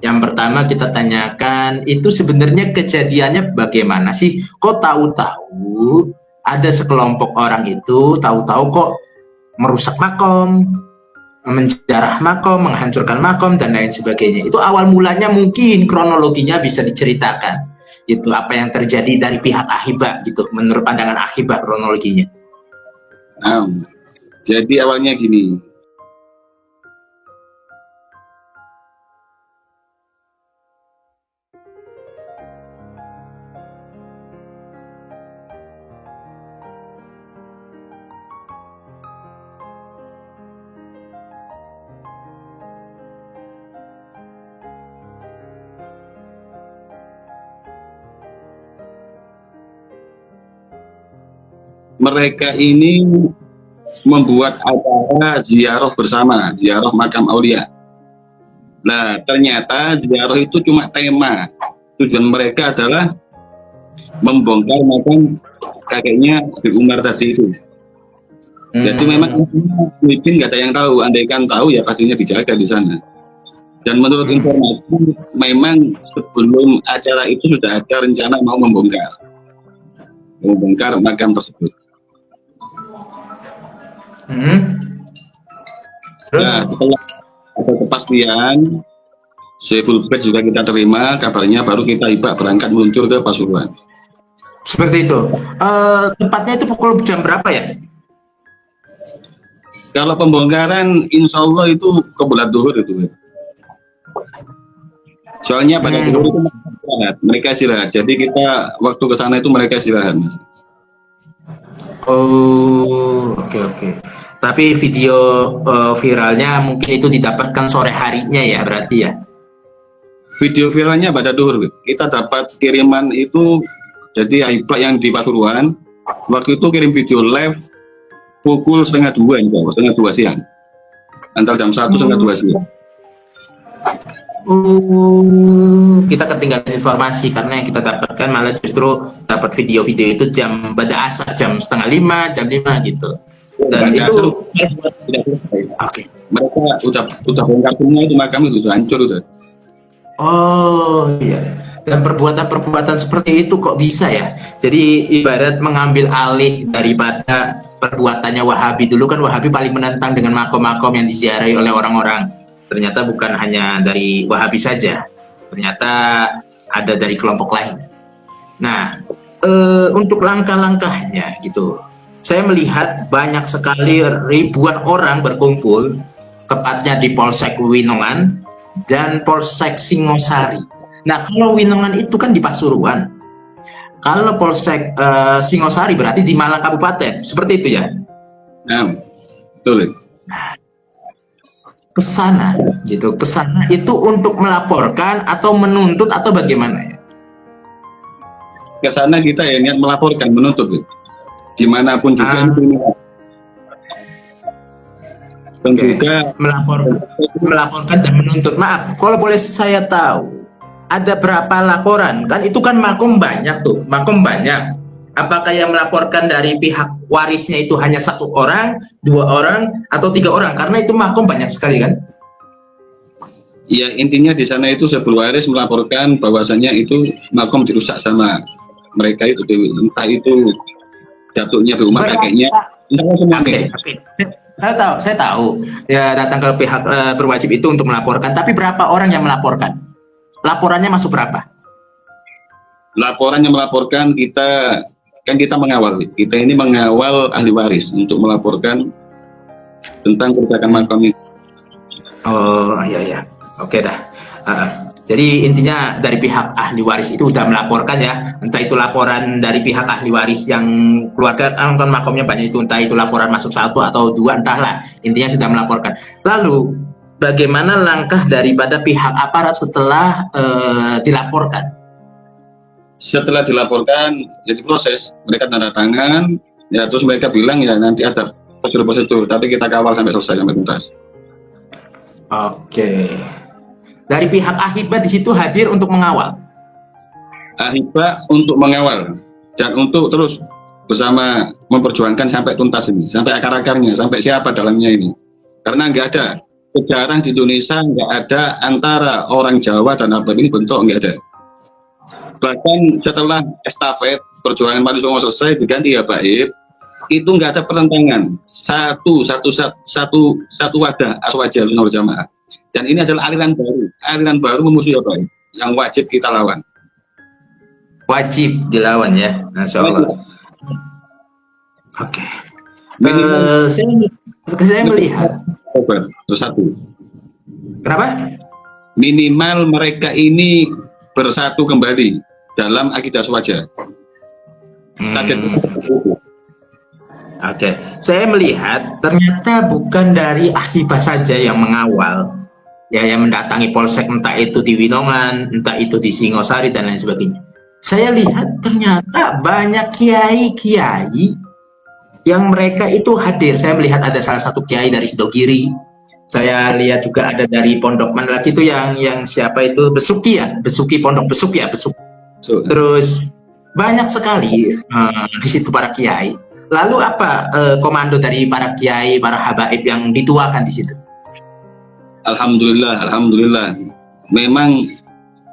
Yang pertama kita tanyakan, itu sebenarnya kejadiannya bagaimana sih? Kok tahu-tahu ada sekelompok orang itu tahu-tahu kok merusak makom, menjarah makom, menghancurkan makom dan lain sebagainya. Itu awal mulanya mungkin kronologinya bisa diceritakan. Itu apa yang terjadi dari pihak Ahibah gitu, menurut pandangan Ahibah kronologinya. Nah, jadi awalnya gini. Mereka ini membuat acara ziarah bersama, ziarah makam aulia. Nah, ternyata ziarah itu cuma tema. Tujuan mereka adalah membongkar makam kakeknya Habib Umar tadi itu. Jadi memang mungkin nggak ada yang tahu. Andaikan tahu ya pastinya dijaga di sana. Dan menurut informasi, memang sebelum acara itu sudah ada rencana mau membongkar makam tersebut. Terus? Nah, setelah ada kepastian, Saiful Bed juga kita terima kabarnya, baru kita Hibah berangkat meluncur ke Pasuruan. Seperti itu. Tepatnya itu pukul jam berapa ya? Kalau pembongkaran, insya Allah itu ke bulan duhur itu. Soalnya pada duhur itu mereka istirahat. Jadi kita waktu ke sana itu mereka istirahat. Oh, oke. Tapi video viralnya mungkin itu didapatkan sore harinya ya, berarti ya? Video viralnya pada duhur. Kita dapat kiriman itu, jadi Hibah yang di Pasuruan, waktu itu kirim video live pukul setengah 2 siang. Antara jam 1 setengah 2 siang. Kita ketinggalan informasi karena yang kita dapatkan malah justru dapat video-video itu jam pada asar, jam setengah 5, jam 5 gitu. Dan itu okay. Mereka udah bongkar semua itu, makam itu hancur udah. Oh iya. Dan perbuatan-perbuatan seperti itu kok bisa ya? Jadi ibarat mengambil alih daripada perbuatannya Wahabi. Dulu kan Wahabi paling menentang dengan makom-makom yang diziarahi oleh orang-orang. Ternyata bukan hanya dari Wahabi saja. Ternyata ada dari kelompok lain. Nah, untuk langkah-langkahnya gitu. Saya melihat banyak sekali ribuan orang berkumpul, tepatnya di Polsek Winongan dan Polsek Singosari. Nah, kalau Winongan itu kan di Pasuruan. Kalau Polsek Singosari berarti di Malang Kabupaten. Seperti itu ya? Nah, betul. Kesana gitu, kesana itu untuk melaporkan atau menuntut atau bagaimana ya? Kesana kita ya niat melaporkan, menuntut. Dimanapun juga dan juga melaporkan dan menuntut. Maaf, kalau boleh saya tahu, ada berapa laporan? Kan itu kan makom banyak tuh, makom banyak. Apakah yang melaporkan dari pihak warisnya itu hanya 1 orang, 2 orang, atau 3 orang? Karena itu makom banyak sekali kan? Ya, intinya di sana itu sebelum waris melaporkan bahwasannya itu makom dirusak sama mereka itu, entah itu datuknya Umar kakeknya. Okay. Saya tahu. Ya datang ke pihak berwajib itu untuk melaporkan. Tapi berapa orang yang melaporkan? Laporannya masuk berapa? Laporan yang melaporkan kita mengawal. Kita ini mengawal ahli waris untuk melaporkan tentang kerusakan makam itu. Oh iya. Oke dah. Jadi intinya dari pihak ahli waris itu sudah melaporkan ya, entah itu laporan dari pihak ahli waris yang keluarga nonton makomnya banyak itu, entah itu laporan masuk 1 atau 2, entahlah, intinya sudah melaporkan. Lalu bagaimana langkah daripada pihak aparat setelah dilaporkan? Setelah dilaporkan, jadi proses, mereka tanda tangan, ya terus mereka bilang ya nanti ada prosedur, tapi kita kawal sampai selesai, sampai tuntas. Oke. Dari pihak Ahibah di situ hadir untuk mengawal. Ahibah untuk mengawal dan untuk terus bersama memperjuangkan sampai tuntas ini, sampai akar-akarnya, sampai siapa dalamnya ini. Karena nggak ada sekarang di Indonesia nggak ada antara orang Jawa dan Habib ini bentrok, nggak ada. Bahkan setelah estafet perjuangan Wali Songo selesai diganti Habib, itu nggak ada pertentangan, satu wadah aswaja Nur Jamaah. Dan ini adalah aliran baru memusuhi Habib yang wajib kita lawan. Wajib dilawan ya, Masya Allah. Oke. Saya melihat. Bersatu. Kenapa? Minimal mereka ini bersatu kembali dalam akidah aswaja. Oke, saya melihat ternyata bukan dari Akibah saja yang mengawal, ya, yang mendatangi polsek, entah itu di Winongan, entah itu di Singosari dan lain sebagainya. Saya lihat ternyata banyak kiai-kiai yang mereka itu hadir. Saya melihat ada salah satu kiai dari Sidogiri. Saya lihat juga ada dari Pondok mana lagi itu yang siapa itu, Besuki ya, Besuki, Pondok Besuk ya, Besuk. Terus banyak sekali di situ para kiai. Lalu apa komando dari para kiai, para habaib yang dituakan di situ? Alhamdulillah. Memang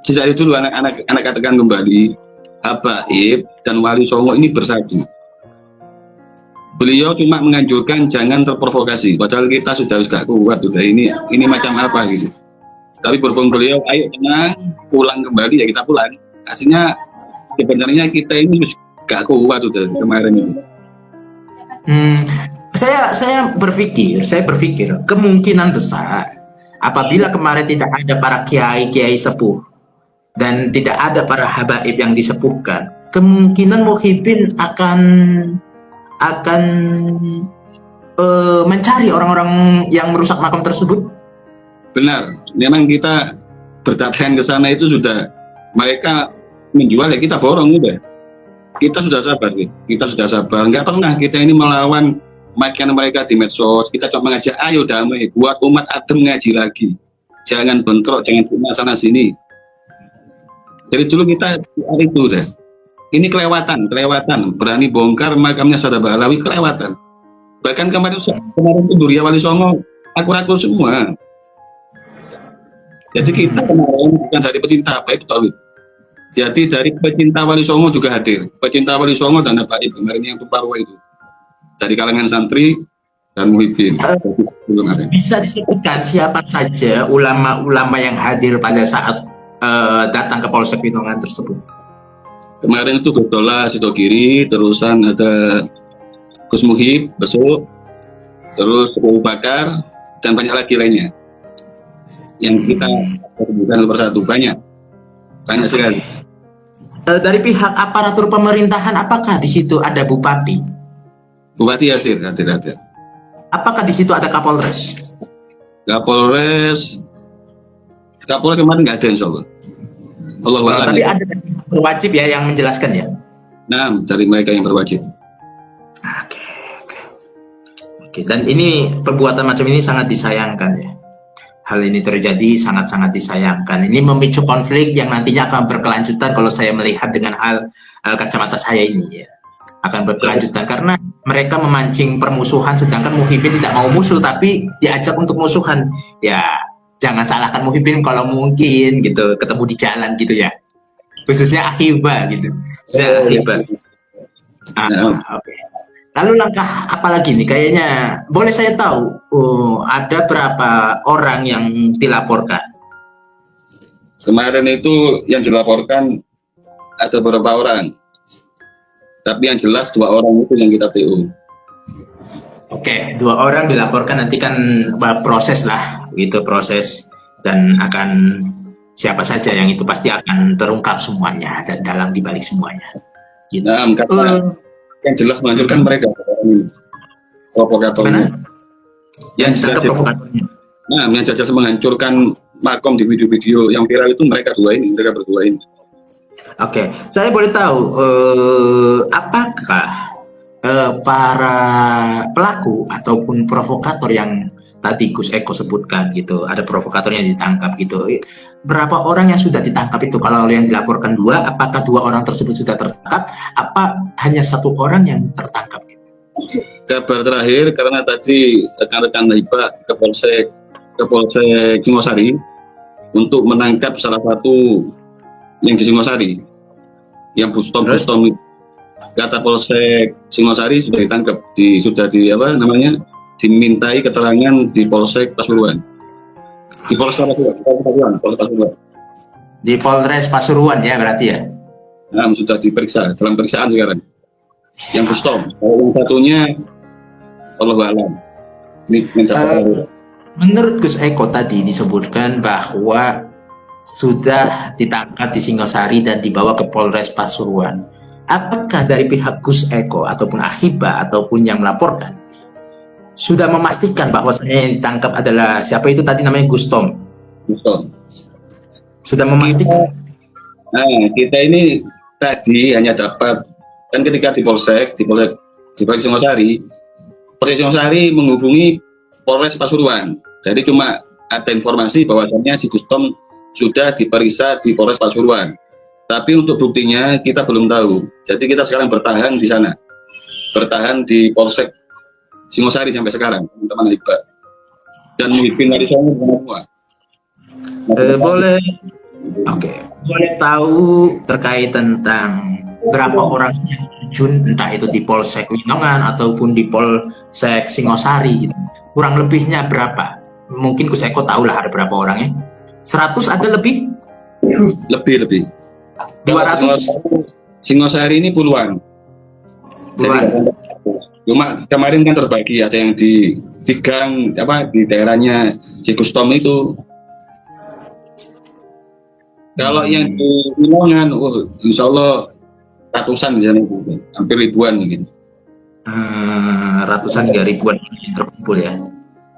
sejak itu anak katakan kembali, habaib dan Wali Songo ini bersatu. Beliau cuma menganjurkan jangan terprovokasi, padahal kita sudah kuat, sudah ini macam apa gitu. Tapi berhubung beliau, ayo tenang, pulang kembali, ya kita pulang. Aslinya sebenarnya kita ini gak kuat sudah kemarin ini. Saya berpikir kemungkinan besar apabila kemarin tidak ada para kiai sepuh dan tidak ada para habaib yang disepuhkan, kemungkinan Muhyiddin akan mencari orang-orang yang merusak makam tersebut. Benar, memang kita berdatangan ke sana itu sudah mereka menjual, ya kita borong udah. Kita sudah sabar, nggak pernah kita ini melawan makian mereka di medsos. Kita cuma mengajak, ayo damai, buat umat adem ngaji lagi, jangan bentrok, jangan cuma sana sini. Jadi dulu kita hari itu deh, ini kelewatan, berani bongkar makamnya Sadabah Alawi, kelewatan. Bahkan kemarin itu Duriya Wali Songo akur-akur semua. Jadi kita kemarin bukan dari pecinta baik Tauhid. Jadi dari pecinta Wali Songo juga hadir. Pecinta Wali Songo dan Baik kemarin yang Tuparwa itu. Dari kalangan santri dan Muhyiddin. Bisa disebutkan siapa saja ulama-ulama yang hadir pada saat datang ke Polsek Winongan tersebut? Kemarin itu Gusdola Sidogiri, terusan ada Gus Muhib, Besuk, terus Abu Bakar, dan banyak lagi lainnya. Yang kita sebutkan persatu, banyak sekali. Dari pihak aparatur pemerintahan, apakah di situ ada bupati? Bupati hadir. Apakah di situ ada Kapolres? Kapolres kemarin nggak ada, insya Allah. Tapi ada berwajib ya yang menjelaskan ya. Nah, dari mereka yang berwajib. Oke. Dan ini perbuatan macam ini sangat disayangkan ya. Hal ini terjadi sangat-sangat disayangkan. Ini memicu konflik yang nantinya akan berkelanjutan kalau saya melihat dengan hal kacamata saya ini ya. Akan berkelanjutan karena mereka memancing permusuhan sedangkan Muhyiddin tidak mau musuh tapi diajak untuk musuhan. Ya, jangan salahkan Muhyiddin kalau mungkin gitu ketemu di jalan gitu ya. Khususnya Akibah gitu. Akibah. Oke. Lalu langkah apa lagi nih? Kayaknya boleh saya tahu ada berapa orang yang dilaporkan? Kemarin itu yang dilaporkan ada beberapa orang. Tapi yang jelas 2 orang itu yang kita TU. Oke, 2 orang dilaporkan, nanti kan proses lah, gitu proses dan akan siapa saja yang itu pasti akan terungkap semuanya dan dalam dibalik semuanya. Gitu. Nah, yang jelas menganjurkan mereka provokatornya. Yang jelas provokatornya. Nah, yang jelas menghancurkan makom di video-video yang viral itu mereka berdua ini. Oke, saya boleh tahu apakah para pelaku ataupun provokator yang tadi Gus Eko sebutkan gitu, ada provokator yang ditangkap gitu, berapa orang yang sudah ditangkap itu? Kalau yang dilaporkan 2, apakah 2 orang tersebut sudah tertangkap? Apa hanya 1 orang yang tertangkap? Gitu? Kabar terakhir karena tadi rekan-rekan Hibah ke Polsek ke Polsek Singosari untuk menangkap salah satu yang di Singosari, yang Terus? bustom itu. Kata Polsek Singosari sudah ditangkap, dimintai keterangan di Polsek Pasuruan, di Polsek Pasuruan. Di Polres Pasuruan ya berarti ya. Nah, sudah diperiksa dalam periksaan sekarang. Yang bustom, kalau yang satunya Allah alam. Ini mencapai Menurut Gus Eko tadi disebutkan bahwa sudah ditangkap di Singosari dan dibawa ke Polres Pasuruan. Apakah dari pihak Gus Eko ataupun Ahiba ataupun yang melaporkan sudah memastikan bahwa yang ditangkap adalah siapa itu tadi namanya Gustom? bustom. Sudah memastikan? Nah, kita ini tadi hanya dapat kan ketika di Polsek Singosari, Polsek Singosari menghubungi Polres Pasuruan. Jadi cuma ada informasi bahwasannya si Gustom sudah diperiksa di Polres Pasuruan. Tapi untuk buktinya kita belum tahu. Jadi kita sekarang bertahan di sana, bertahan di Polsek Singosari sampai sekarang, teman-teman Ahiba. Dan memimpin dari sana semua. Boleh, oke, boleh tahu terkait tentang berapa orang yang terjun, entah itu di Polsek Winongan ataupun di Polsek Singosari, gitu. Kurang lebihnya berapa? Mungkin Gus Eko tahu lah ada berapa orangnya. 100 ada lebih? Lebih. 200? Singosari ini puluhan. Puluhan. Cuma kemarin kan terbagi, ada yang di gang di daerahnya si Gustom itu. Kalau yang di Winongan, insya Allah ratusan di sana, hampir ribuan mungkin. Ratusan hingga ribuan yang terkumpul ya.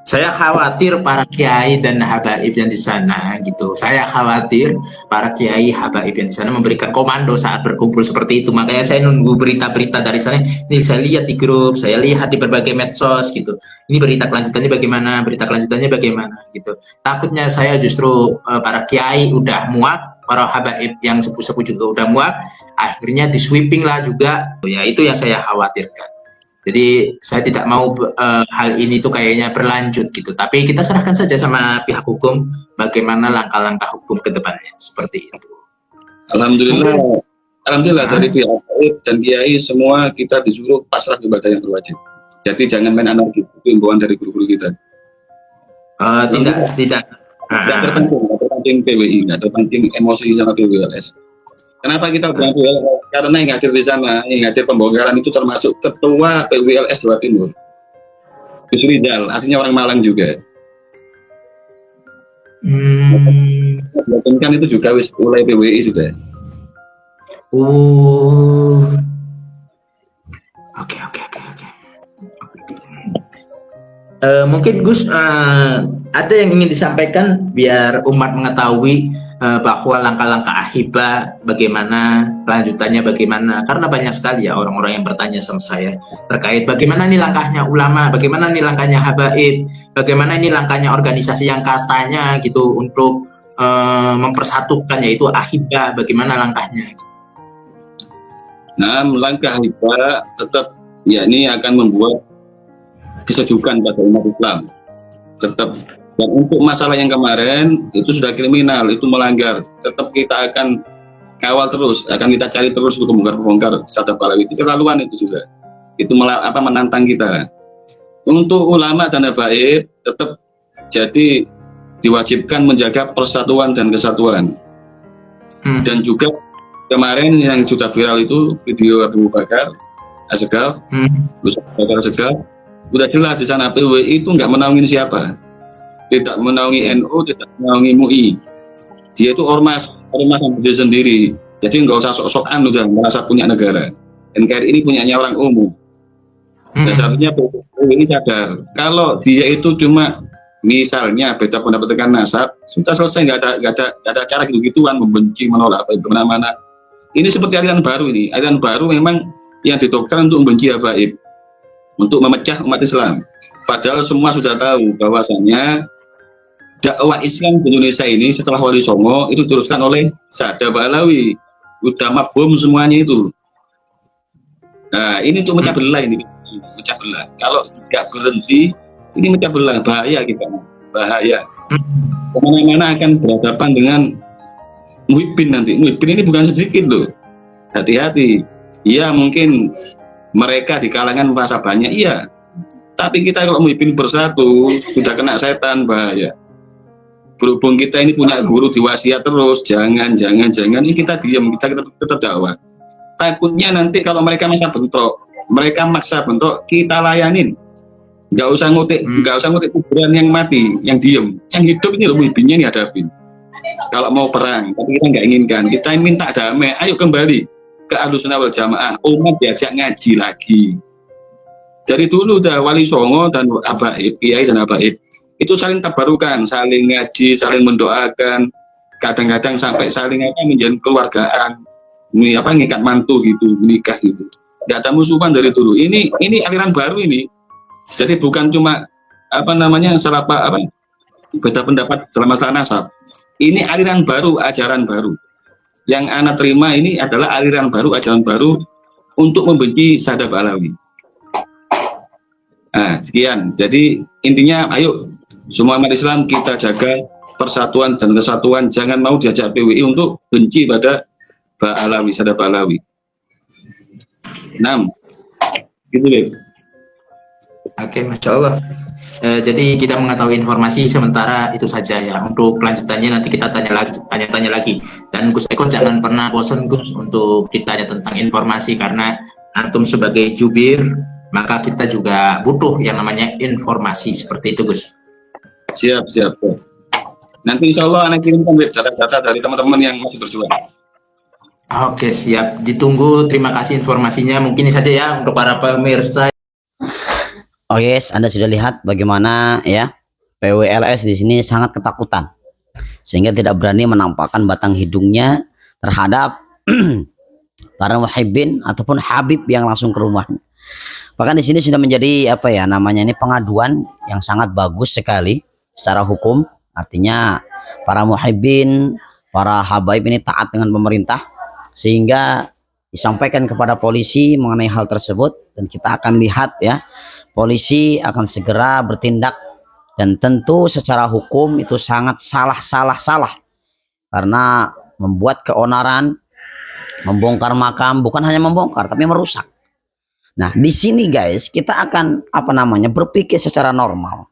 Saya khawatir para kiai dan habaib yang di sana gitu. Saya khawatir para kiai habaib yang di sana memberikan komando saat berkumpul seperti itu. Makanya saya nunggu berita-berita dari sana. Ini saya lihat di grup, saya lihat di berbagai medsos gitu. Ini berita kelanjutannya bagaimana, berita kelanjutannya bagaimana gitu. Takutnya saya justru para kiai udah muak, para habaib yang sepuh-sepuh juga udah muak, akhirnya di sweeping lah juga. Ya itu yang saya khawatirkan. Jadi saya tidak mau hal ini tuh kayaknya berlanjut gitu. Tapi kita serahkan saja sama pihak hukum bagaimana langkah-langkah hukum ke depannya seperti itu. Alhamdulillah dari pihak Aib dan Kiai semua kita disuruh pasrah ibadah yang berwajib. Jadi jangan main anarki, itu himbauan dari guru-guru kita. Tidak. Nggak terpancing PWI, nggak terpancing emosi sama PWLS. Kenapa kita bilang PWLS? Karena yang hadir di sana, yang hadir pembongkaran itu termasuk Ketua PWLS Jawa Timur, Gus Rizal, aslinya orang Malang juga. Kan itu juga oleh PWI sudah. Oke. Mungkin Gus ada yang ingin disampaikan biar umat mengetahui bahwa langkah-langkah Ahiba bagaimana kelanjutannya bagaimana, karena banyak sekali ya orang-orang yang bertanya sama saya terkait bagaimana nih langkahnya ulama, bagaimana nih langkahnya habaib, bagaimana ini langkahnya organisasi yang katanya gitu untuk mempersatukan yaitu Ahiba, bagaimana langkahnya. Nah, langkah Ahiba tetap ini akan membuat kesejukan pada umat Islam tetap. Dan untuk masalah yang kemarin itu sudah kriminal, itu melanggar, tetap kita akan kawal terus, akan kita cari terus untuk membongkar Sadap Alawi. Itu keterlaluan itu juga, itu menantang kita. Untuk ulama dan habaib tetap jadi diwajibkan menjaga persatuan dan kesatuan. Dan juga kemarin yang sudah viral itu video Abu Bakar Asegaf, udah jelas di sana PWI itu nggak menaungin siapa, tidak menaungi NU, tidak menaungi MUI. Dia itu ormas yang berdiri sendiri. Jadi nggak usah sok-sokan udah merasa punya negara. NKRI ini punyanya orang umum. Dan seharusnya PWI ini sadar kalau dia itu cuma misalnya beda pendapat dengan nasab, sudah selesai, nggak ada cara gitu-gituan membenci, menolak apa mana-mana. Ini seperti aliran baru ini. Aliran baru memang yang didokter untuk membenci habaib, untuk memecah umat Islam. Padahal semua sudah tahu bahwasanya dakwah Islam di Indonesia ini setelah Wali Songo itu diteruskan oleh Sadap Alawi. Udah mafhum semuanya itu. Nah, ini untuk mecah belah ini, mecah belah. Kalau tidak berhenti, ini mecah belah, bahaya kita. bahaya. Hmm. Kemana-mana akan berhadapan dengan muhibin nanti. Muhibin ini bukan sedikit loh. Hati-hati. Iya mungkin mereka di kalangan merasa banyak, iya. Tapi kita kalau muhibin bersatu, sudah kena setan, bahaya. Berhubung kita ini punya guru diwasiat terus, jangan, ini kita diam, kita tetap dakwah. Takutnya nanti kalau mereka maksa bentrok, kita layanin. Nggak usah ngutik kuburan yang mati, yang diem. Yang hidup ini loh muhibinnya dihadapin. Kalau mau perang, tapi kita nggak inginkan. Kita minta damai, ayo kembali ke Ahlussunnah wal Jamaah. Umat diajak ngaji lagi. Dari dulu dah Wali Songo dan Habaib, Kiai dan Habaib itu saling tabarukan, saling ngaji, saling mendoakan, kadang-kadang sampai saling menjalin keluargaan, ngikat mantu gitu, menikah gitu. Nggak ada musuhan dari dulu. Ini aliran baru ini. Jadi bukan cuma beda pendapat dalam masalah nasab. Ini aliran baru, ajaran baru. Yang anak terima ini adalah aliran baru, ajaran baru untuk membenci Sadaf Alawi. Nah, sekian. Jadi intinya, ayo semua umat Islam kita jaga persatuan dan kesatuan. Jangan mau diajak PWI untuk benci pada Mbak Alawi, Sadaf Alawi. 6. Gitu deh. Oke, Masya Allah. Jadi kita mengetahui informasi sementara itu saja ya. Untuk kelanjutannya nanti kita tanya-tanya lagi. Dan Gus Eko jangan pernah bosan Gus untuk ditanya tentang informasi, karena antum sebagai jubir, maka kita juga butuh yang namanya informasi seperti itu Gus. Siap. Nanti insya Allah anak kirimkan data-data dari teman-teman yang masih berjuang. Oke, siap. Ditunggu. Terima kasih informasinya. Mungkin ini saja ya untuk para pemirsa. Oh yes, Anda sudah lihat bagaimana ya PWLS di sini sangat ketakutan sehingga tidak berani menampakkan batang hidungnya terhadap para muhibbin ataupun habib yang langsung ke rumahnya. Bahkan di sini sudah menjadi ini pengaduan yang sangat bagus sekali secara hukum. Artinya para muhibbin, para habaib ini taat dengan pemerintah, sehingga disampaikan kepada polisi mengenai hal tersebut, dan kita akan lihat ya, polisi akan segera bertindak, dan tentu secara hukum itu sangat salah karena membuat keonaran, membongkar makam, bukan hanya membongkar tapi merusak. Nah, di sini guys, kita akan berpikir secara normal.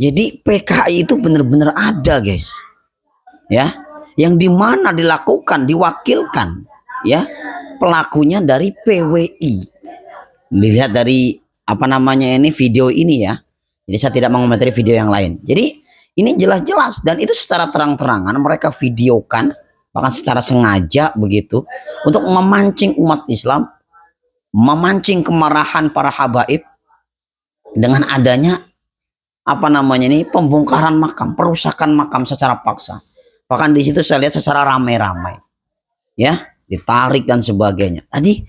Jadi PKI itu benar-benar ada guys. Ya, yang dimana dilakukan, diwakilkan ya pelakunya dari PWI. Lihat dari video ini ya. Jadi saya tidak mengomentari video yang lain. Jadi ini jelas-jelas, dan itu secara terang-terangan mereka videokan, bahkan secara sengaja begitu, untuk memancing umat Islam, memancing kemarahan para habaib dengan adanya pembongkaran makam, perusakan makam secara paksa. Bahkan di situ saya lihat secara ramai-ramai ya, ditarik dan sebagainya. Tadi